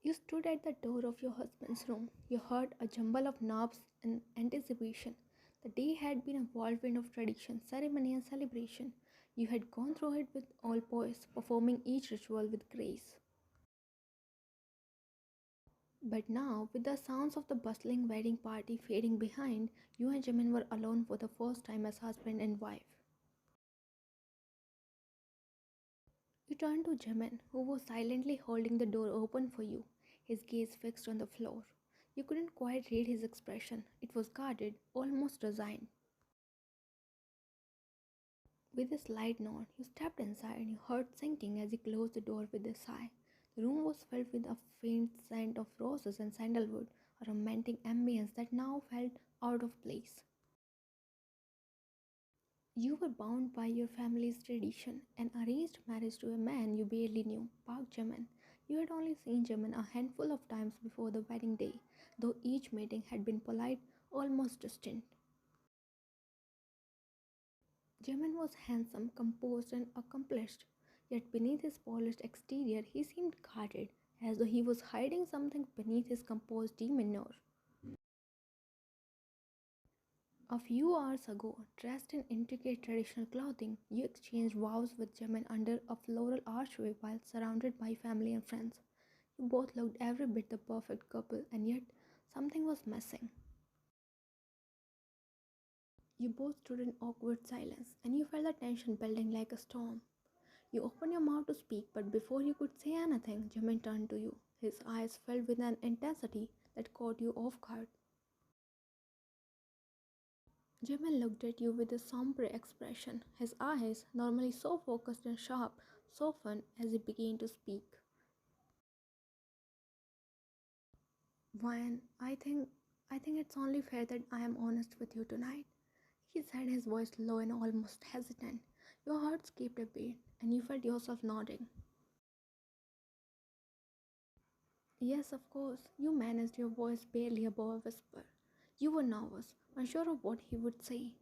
You stood at the door of your husband's room. You heard a jumble of knobs and anticipation. The day had been a whirlwind of tradition, ceremony, and celebration. You had gone through it with all poise, performing each ritual with grace. But now, with the sounds of the bustling wedding party fading behind, you and Jimin were alone for the first time as husband and wife. You turned to Jimin, who was silently holding the door open for you, his gaze fixed on the floor. You couldn't quite read his expression. It was guarded, almost resigned. With a slight nod, you stepped inside and you heard sinking as he closed the door with a sigh. The room was filled with a faint scent of roses and sandalwood, a romantic ambience that now felt out of place. You were bound by your family's tradition, an arranged marriage to a man you barely knew, Park Jimin. You had only seen Jimin a handful of times before the wedding day, though each meeting had been polite, almost distant. Jimin was handsome, composed, and accomplished, yet beneath his polished exterior he seemed guarded, as though he was hiding something beneath his composed demeanor. A few hours ago, dressed in intricate traditional clothing, you exchanged vows with Jimin under a floral archway while surrounded by family and friends. You both looked every bit the perfect couple, and yet something was missing. You both stood in awkward silence, and you felt the tension building like a storm. You opened your mouth to speak, but before you could say anything, Jimin turned to you, his eyes filled with an intensity that caught you off guard. Jimin looked at you with a somber expression, his eyes, normally so focused and sharp, softened as he began to speak. Ryan, I think it's only fair that I am honest with you tonight. He said, his voice low and almost hesitant. Your heart skipped a beat, and you felt yourself nodding. Yes, of course. You managed your voice barely above a whisper. You were nervous, unsure of what he would say.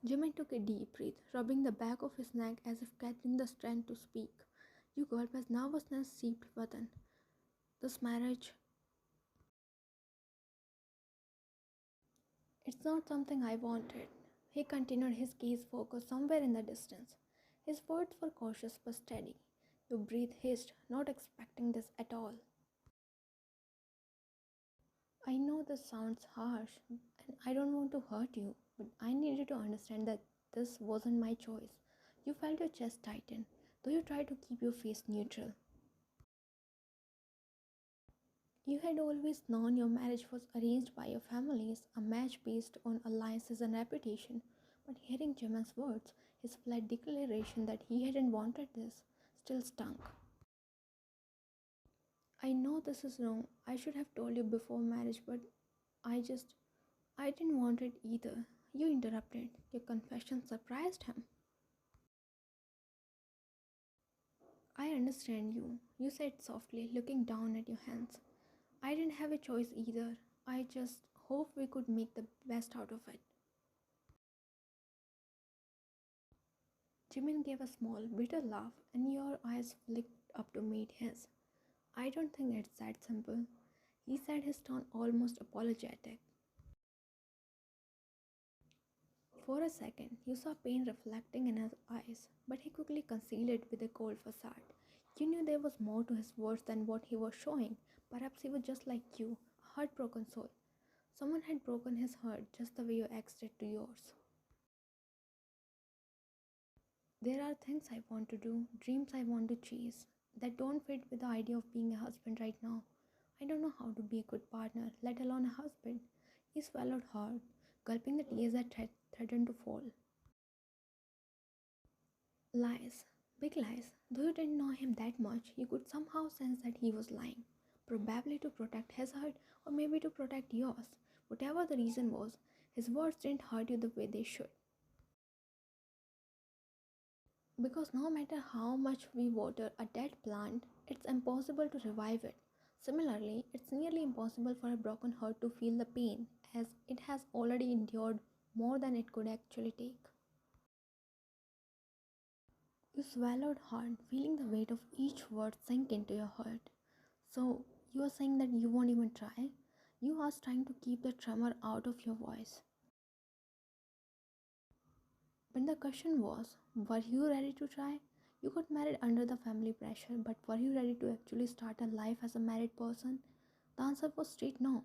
Jimin took a deep breath, rubbing the back of his neck as if gathering the strength to speak. You gulped as nervousness seeped within. This marriage, it's not something I wanted. He continued, his gaze focused somewhere in the distance. His words were cautious but steady. Your breath hissed, not expecting this at all. I know this sounds harsh, and I don't want to hurt you, but I need you to understand that this wasn't my choice. You felt your chest tighten, though you tried to keep your face neutral. You had always known your marriage was arranged by your families, a match based on alliances and reputation, but hearing Jimin's words, his flat declaration that he hadn't wanted this, still stung. I know this is wrong. I should have told you before marriage, but I just I didn't want it either. You interrupted. Your confession surprised him. I understand you, you said softly, looking down at your hands. I didn't have a choice either. I just hope we could make the best out of it. Jimin gave a small, bitter laugh, and your eyes flicked up to meet his. I don't think it's that simple, he said, his tone almost apologetic. For a second, you saw pain reflecting in his eyes, but he quickly concealed it with a cold facade. You knew there was more to his words than what he was showing. Perhaps he was just like you, a heartbroken soul. Someone had broken his heart just the way your ex did to yours. There are things I want to do, dreams I want to chase, that don't fit with the idea of being a husband right now. I don't know how to be a good partner, let alone a husband. He swallowed hard, gulping the tears that threatened to fall. Lies. Big lies. Though you didn't know him that much, you could somehow sense that he was lying. Probably to protect his heart, or maybe to protect yours. Whatever the reason was, his words didn't hurt you the way they should. Because no matter how much we water a dead plant, it's impossible to revive it. Similarly, it's nearly impossible for a broken heart to feel the pain, as it has already endured more than it could actually take. You swallowed hard, feeling the weight of each word sink into your heart. So, you are saying that you won't even try? You are trying to keep the tremor out of your voice. But the question was, were you ready to try? You got married under the family pressure, but were you ready to actually start a life as a married person? The answer was straight no.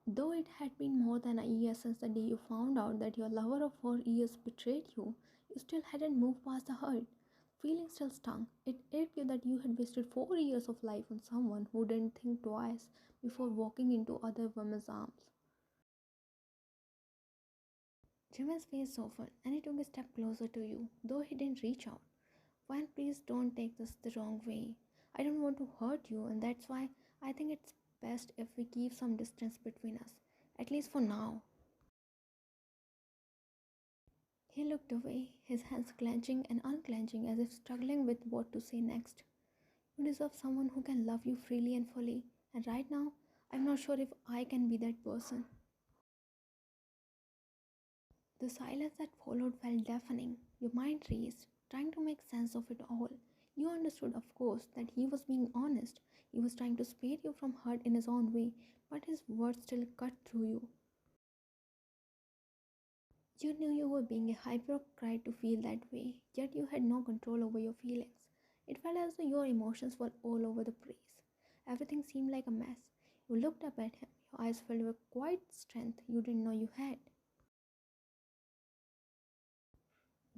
Though it had been more than a year since the day you found out that your lover of 4 years betrayed you, you still hadn't moved past the hurt. Feeling still stung. It ached you that you had wasted 4 years of life on someone who didn't think twice before walking into other women's arms. Jimin's face softened and he took a step closer to you, though he didn't reach out. Fine, please don't take this the wrong way. I don't want to hurt you, and that's why I think it's best if we keep some distance between us, at least for now. He looked away, his hands clenching and unclenching as if struggling with what to say next. You deserve someone who can love you freely and fully, and right now, I'm not sure if I can be that person. The silence that followed felt deafening. Your mind raced, trying to make sense of it all. You understood, of course, that he was being honest. He was trying to spare you from hurt in his own way, but his words still cut through you. You knew you were being a hypocrite to feel that way, yet you had no control over your feelings. It felt as though your emotions were all over the place. Everything seemed like a mess. You looked up at him, your eyes filled with quiet strength you didn't know you had.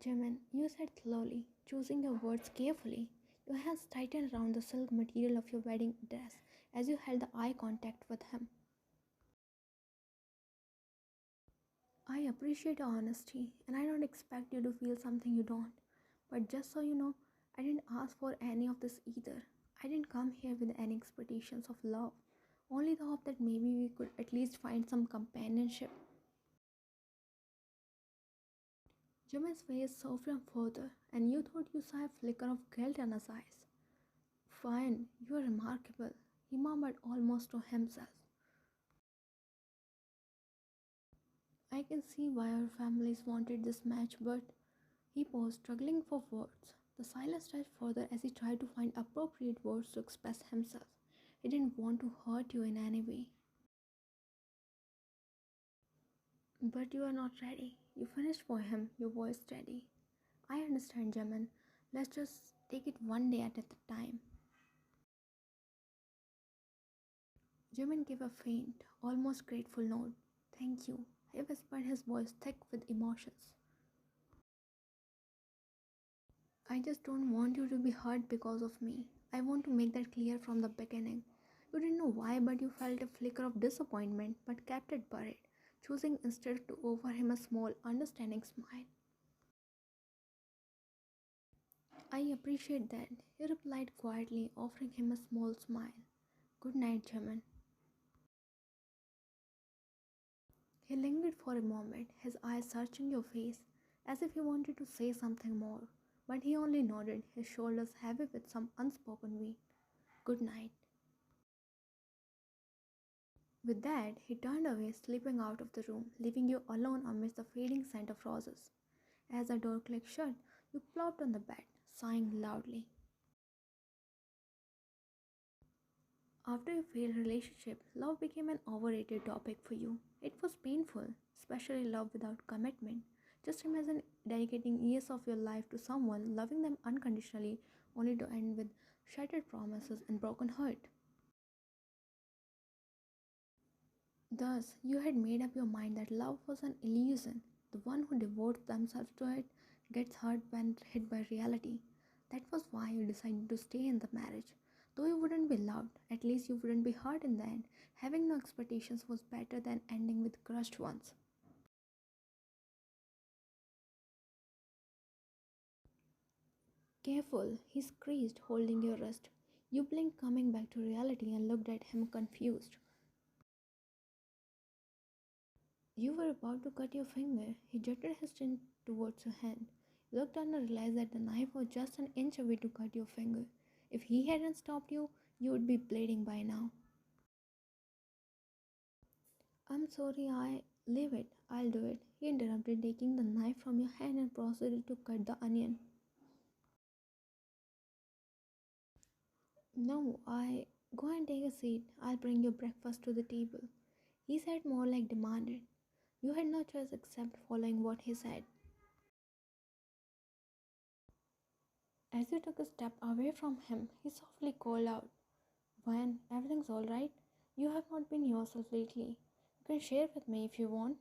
Jimin, you said slowly, choosing your words carefully. Your hands tightened around the silk material of your wedding dress as you held the eye contact with him. I appreciate your honesty, and I don't expect you to feel something you don't. But just so you know, I didn't ask for any of this either. I didn't come here with any expectations of love, only the hope that maybe we could at least find some companionship. Jimin's face softened further, and you thought you saw a flicker of guilt in his eyes. Fine, you are remarkable, he murmured almost to himself. I can see why our families wanted this match, but he paused, struggling for words. The silence stretched further as he tried to find appropriate words to express himself. He didn't want to hurt you in any way. But you are not ready. You finished for him, your voice steady. I understand, Jamin. Let's just take it one day at a time. Jimin gave a faint, almost grateful nod. Thank you, he whispered, his voice thick with emotions. I just don't want you to be hurt because of me. I want to make that clear from the beginning. You didn't know why, but you felt a flicker of disappointment but kept it buried, choosing instead to offer him a small, understanding smile. I appreciate that, he replied quietly, offering him a small smile. Good night, Jimin. He lingered for a moment, his eyes searching your face, as if he wanted to say something more, but he only nodded, his shoulders heavy with some unspoken weight. Good night. With that, he turned away, slipping out of the room, leaving you alone amidst the fading scent of roses. As the door clicked shut, you plopped on the bed, sighing loudly. After your failed relationship, love became an overrated topic for you. It was painful, especially love without commitment. Just imagine dedicating years of your life to someone, loving them unconditionally, only to end with shattered promises and broken heart. Thus, you had made up your mind that love was an illusion. The one who devotes themselves to it gets hurt when hit by reality. That was why you decided to stay in the marriage. Though you wouldn't be loved, at least you wouldn't be hurt in the end. Having no expectations was better than ending with crushed ones. Careful, he screeched, holding your wrist. You blinked, coming back to reality, and looked at him confused. You were about to cut your finger. He jutted his chin towards your hand. You looked down and realized that the knife was just an inch away to cut your finger. If he hadn't stopped you, you would be bleeding by now. I'm sorry, I leave it. I'll do it. He interrupted, taking the knife from your hand and proceeded to cut the onion. No, I go and take a seat. I'll bring your breakfast to the table. He said more like demanded. You had no choice except following what he said. As you took a step away from him, he softly called out, "When everything's alright? You have not been yourself lately. You can share with me if you want."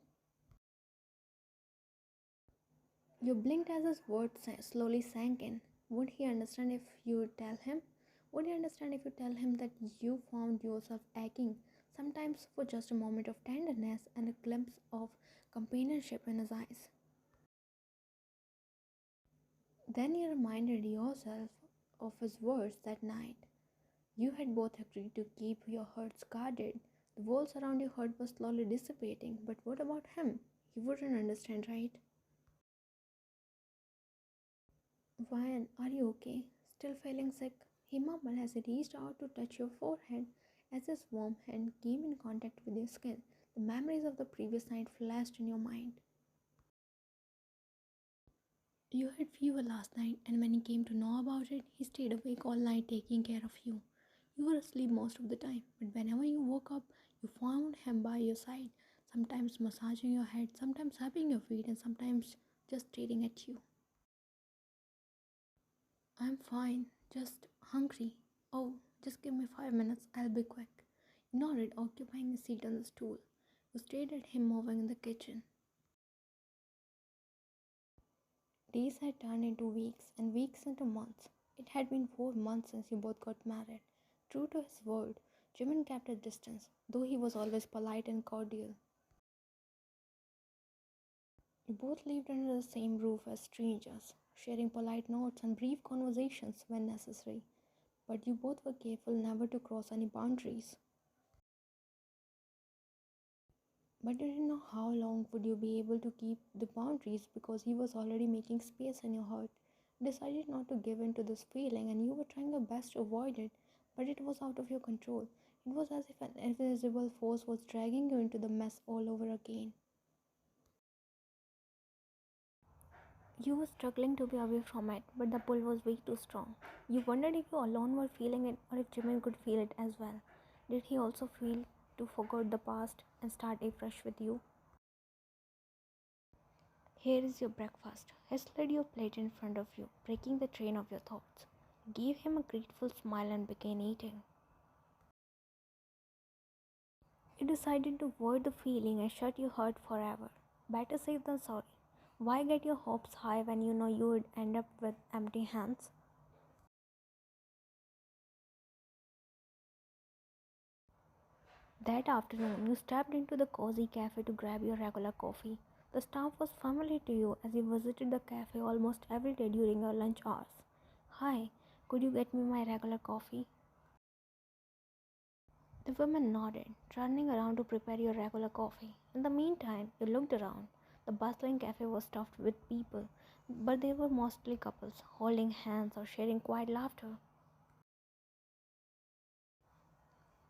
You blinked as his words slowly sank in. Would he understand if you tell him? Would he understand if you tell him that you found yourself aching, sometimes for just a moment of tenderness and a glimpse of companionship in his eyes? Then you reminded yourself of his words that night. You had both agreed to keep your hearts guarded. The walls around your heart were slowly dissipating, but what about him? He wouldn't understand, right? "Ryan, are you okay? Still feeling sick?" he mumbled as he reached out to touch your forehead. As his warm hand came in contact with your skin, the memories of the previous night flashed in your mind. You had fever last night, and when he came to know about it, he stayed awake all night taking care of you. You were asleep most of the time, but whenever you woke up, you found him by your side, sometimes massaging your head, sometimes hugging your feet, and sometimes just staring at you. "I'm fine, just hungry. Oh, just give me 5 minutes, I'll be quick." You nodded, occupying a seat on the stool. You stared at him moving in the kitchen. Days had turned into weeks, and weeks into months. It had been 4 months since you both got married. True to his word, Jimin kept a distance, though he was always polite and cordial. You both lived under the same roof as strangers, sharing polite notes and brief conversations when necessary. But you both were careful never to cross any boundaries. But you didn't know how long would you be able to keep the boundaries because he was already making space in your heart. You decided not to give in to this feeling and you were trying your best to avoid it, but it was out of your control. It was as if an invisible force was dragging you into the mess all over again. You were struggling to be away from it, but the pull was way too strong. You wondered if you alone were feeling it or if Jimin could feel it as well. Did he also feel to forget the past and start afresh with you? "Here is your breakfast." He slid your plate in front of you, breaking the train of your thoughts. You gave him a grateful smile and began eating. You decided to avoid the feeling and shut your heart forever. Better safe than sorry. Why get your hopes high when you know you would end up with empty hands? That afternoon, you stepped into the cozy cafe to grab your regular coffee. The staff was familiar to you as you visited the cafe almost every day during your lunch hours. "Hi, could you get me my regular coffee?" The woman nodded, turning around to prepare your regular coffee. In the meantime, you looked around. The bustling cafe was stuffed with people, but they were mostly couples, holding hands or sharing quiet laughter.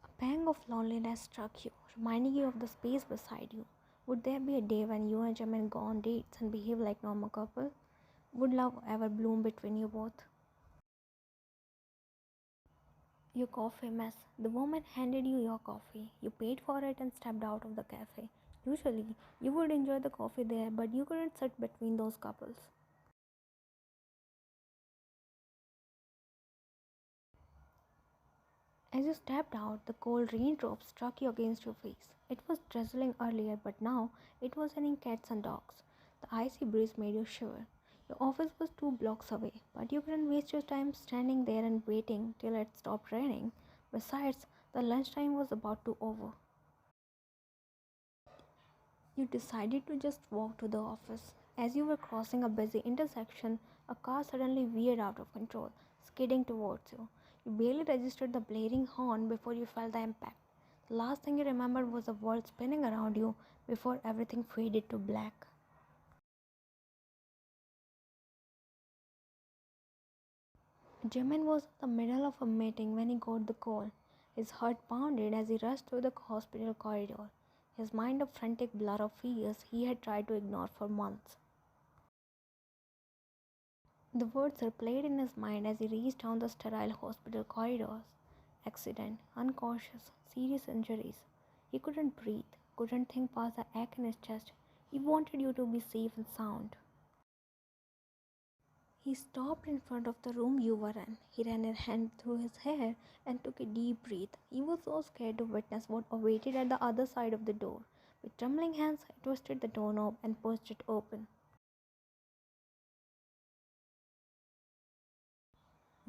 A pang of loneliness struck you, reminding you of the space beside you. Would there be a day when you and Jimin go on dates and behave like normal couple? Would love ever bloom between you both? Your coffee mess. The woman handed you your coffee. You paid for it and stepped out of the cafe. Usually, you would enjoy the coffee there, but you couldn't sit between those couples. As you stepped out, the cold raindrops struck you against your face. It was drizzling earlier, but now it was raining cats and dogs. The icy breeze made you shiver. Your office was 2 blocks away, but you couldn't waste your time standing there and waiting till it stopped raining. Besides, the lunchtime was about to over. You decided to just walk to the office. As you were crossing a busy intersection, a car suddenly veered out of control, skidding towards you. You barely registered the blaring horn before you felt the impact. The last thing you remembered was the world spinning around you before everything faded to black. Jimin was in the middle of a meeting when he got the call. His heart pounded as he rushed through the hospital corridor. his mind a frantic blur of fears he had tried to ignore for months. The words replayed in his mind as he reached down the sterile hospital corridors. Accident, unconscious, serious injuries. He couldn't breathe, couldn't think past the ache in his chest. He wanted you to be safe and sound. He stopped in front of the room you were in. He ran a hand through his hair and took a deep breath. He was so scared to witness what awaited at the other side of the door. With trembling hands, he twisted the doorknob and pushed it open.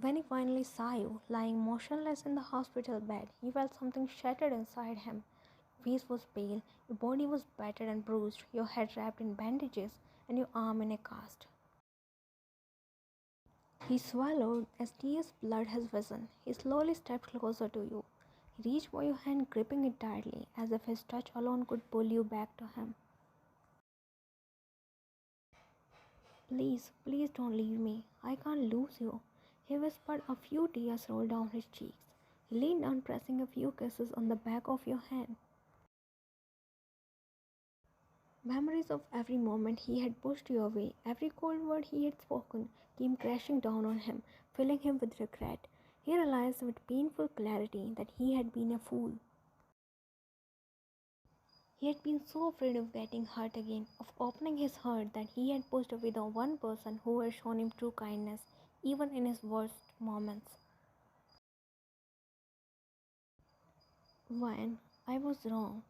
When he finally saw you, lying motionless in the hospital bed, he felt something shattered inside him. Your face was pale, your body was battered and bruised, your head wrapped in bandages, and your arm in a cast. He swallowed as tears blurred his vision. He slowly stepped closer to you. He reached for your hand, gripping it tightly, as if his touch alone could pull you back to him. Please, please don't leave me. I can't lose you. He whispered. A few tears rolled down his cheeks. He leaned down, pressing a few kisses on the back of your hand. Memories of every moment he had pushed you away, every cold word he had spoken, came crashing down on him, filling him with regret. He realized with painful clarity that he had been a fool. He had been so afraid of getting hurt again, of opening his heart, that he had pushed away the one person who had shown him true kindness, even in his worst moments. When I was wrong,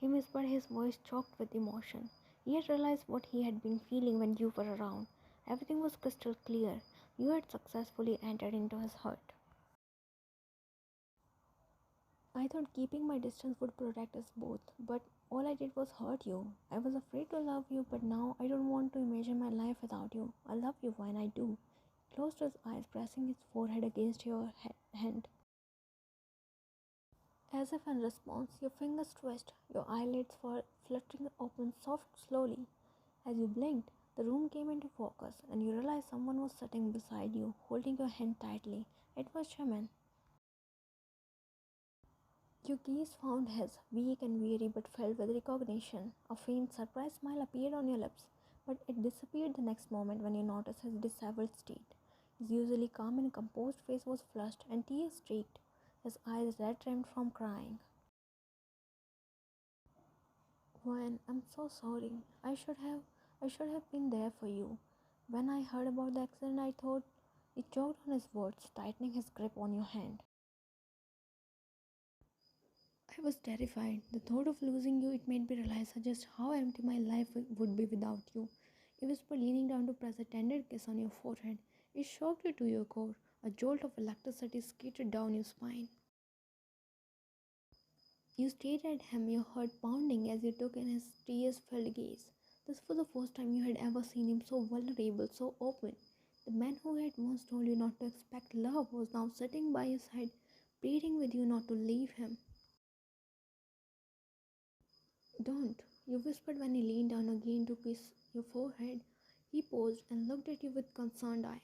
he whispered, his voice choked with emotion. He had realized what he had been feeling when you were around. Everything was crystal clear. You had successfully entered into his heart. I thought keeping my distance would protect us both, but all I did was hurt you. I was afraid to love you, but now I don't want to imagine my life without you. I love you when I do. He closed his eyes, pressing his forehead against your hand. As if in response, your fingers twitched, your eyelids were fluttering open slowly. As you blinked, the room came into focus, and you realized someone was sitting beside you, holding your hand tightly. It was Jimin. Your gaze found his, weak and weary but filled with recognition. A faint, surprised smile appeared on your lips, but it disappeared the next moment when you noticed his disheveled state. His usually calm and composed face was flushed and tears streaked, his eyes red-rimmed from crying. When I'm so sorry. I should have been there for you. When I heard about the accident, I thought. He choked on his words, tightening his grip on your hand. I was terrified. The thought of losing you, it made me realize just how empty my life would be without you. He whispered, leaning down to press a tender kiss on your forehead. It shocked you to your core. A jolt of electricity skated down your spine. You stared at him, your heart pounding as you took in his tears-filled gaze. This was the first time you had ever seen him so vulnerable, so open. The man who had once told you not to expect love was now sitting by your side, pleading with you not to leave him. Don't, you whispered when he leaned down again to kiss your forehead. He paused and looked at you with concerned eyes.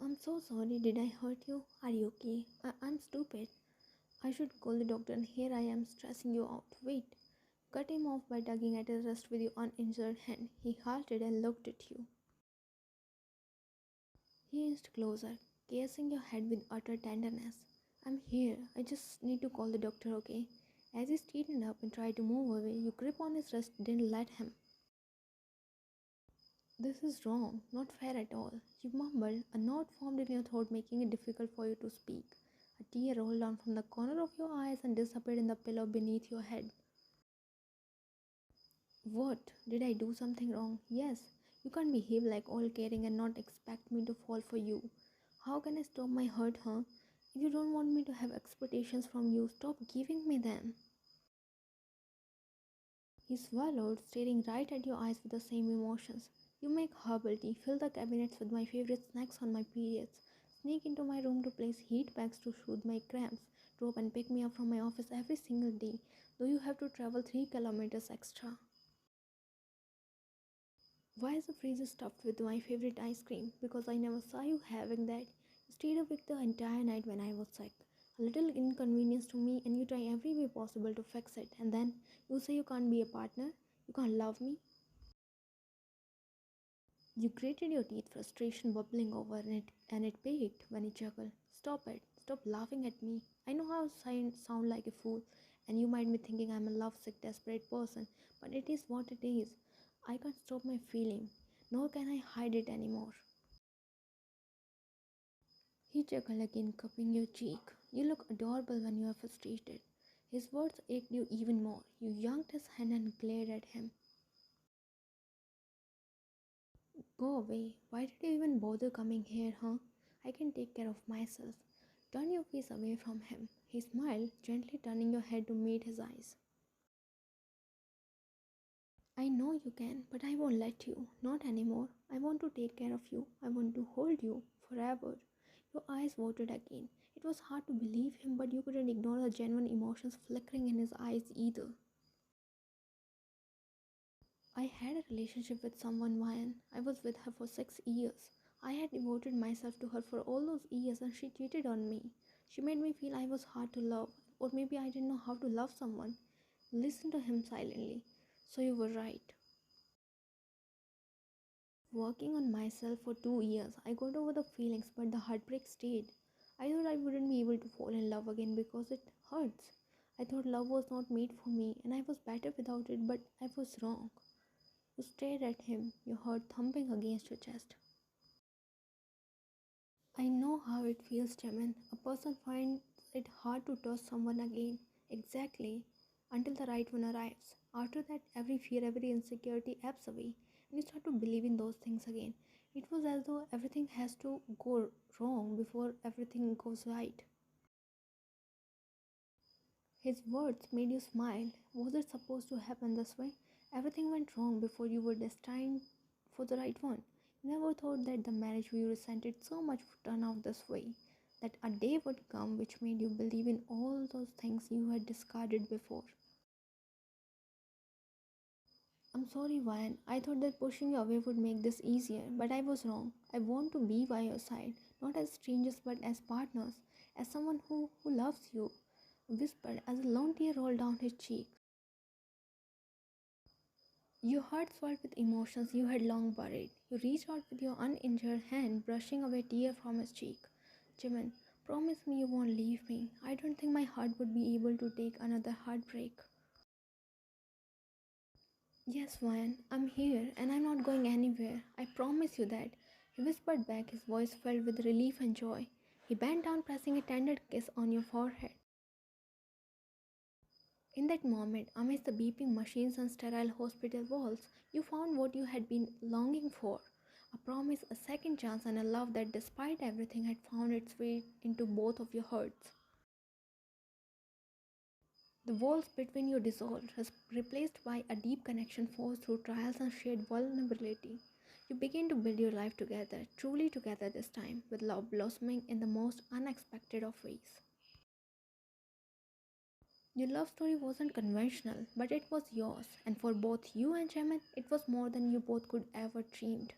I'm so sorry. Did I hurt you? Are you okay? I'm stupid. I should call the doctor, and here I am stressing you out. Wait. Cut him off by tugging at his wrist with your uninjured hand. He halted and looked at you. He inched closer, caressing your head with utter tenderness. I'm here. I just need to call the doctor, okay? As he straightened up and tried to move away, your grip on his wrist didn't let him. This is wrong, not fair at all. You mumbled, a knot formed in your throat, making it difficult for you to speak. A tear rolled down from the corner of your eyes and disappeared in the pillow beneath your head. What? Did I do something wrong? Yes. You can't behave like all caring and not expect me to fall for you. How can I stop my hurt, huh? If you don't want me to have expectations from you, stop giving me them. He swallowed, staring right at your eyes with the same emotions. You make herbal tea, fill the cabinets with my favorite snacks on my periods, sneak into my room to place heat packs to soothe my cramps, drop and pick me up from my office every single day, though you have to travel 3 kilometers extra. Why is the freezer stuffed with my favorite ice cream? Because I never saw you having that. You stayed awake the entire night when I was sick. a little inconvenience to me, and you try every way possible to fix it, and then you say you can't be a partner, you can't love me. You gritted your teeth, frustration bubbling over, and it baked when he chuckled. Stop it. Stop laughing at me. I know how I sound like a fool, and you might be thinking I'm a lovesick, desperate person, but it is what it is. I can't stop my feeling, nor can I hide it anymore. He chuckled again, cupping your cheek. You look adorable when you are frustrated. His words ached you even more. You yanked his hand and glared at him. Go away. Why did you even bother coming here, huh? I can take care of myself. Turn your face away from him. He smiled, gently turning your head to meet his eyes. I know you can, but I won't let you. Not anymore. I want to take care of you. I want to hold you forever. Your eyes watered again. It was hard to believe him, but you couldn't ignore the genuine emotions flickering in his eyes either. I had a relationship with someone, Ryan. I was with her for 6 years. I had devoted myself to her for all those years and she cheated on me. She made me feel I was hard to love, or maybe I didn't know how to love someone. Listen to him silently. So you were right. Working on myself for 2 years, I got over the feelings, but the heartbreak stayed. I thought I wouldn't be able to fall in love again because it hurts. I thought love was not made for me and I was better without it, but I was wrong. You stared at him, your heart thumping against your chest. I know how it feels, Jimin. A person finds it hard to trust someone again. Exactly. Until the right one arrives. After that, every fear, every insecurity ebbs away, and you start to believe in those things again. It was as though everything has to go wrong before everything goes right. His words made you smile. Was it supposed to happen this way? Everything went wrong before you were destined for the right one. You never thought that the marriage you resented so much would turn out this way. That a day would come which made you believe in all those things you had discarded before. I'm sorry, Ryan. I thought that pushing you away would make this easier, but I was wrong. I want to be by your side, not as strangers but as partners, as someone who loves you, whispered as a lone tear rolled down his cheek. Your heart swelled with emotions you had long buried. You reached out with your uninjured hand, brushing away tear from his cheek. Jimin, promise me you won't leave me. I don't think my heart would be able to take another heartbreak. Yes, Ryan, I'm here and I'm not going anywhere. I promise you that. He whispered back, his voice filled with relief and joy. He bent down, pressing a tender kiss on your forehead. In that moment, amidst the beeping machines and sterile hospital walls, you found what you had been longing for. A promise, a second chance, and a love that, despite everything, had found its way into both of your hearts. The walls between you dissolved, replaced by a deep connection forged through trials and shared vulnerability. You began to build your life together, truly together this time, with love blossoming in the most unexpected of ways. Your love story wasn't conventional, but it was yours, and for both you and Jamin, it was more than you both could ever dreamed.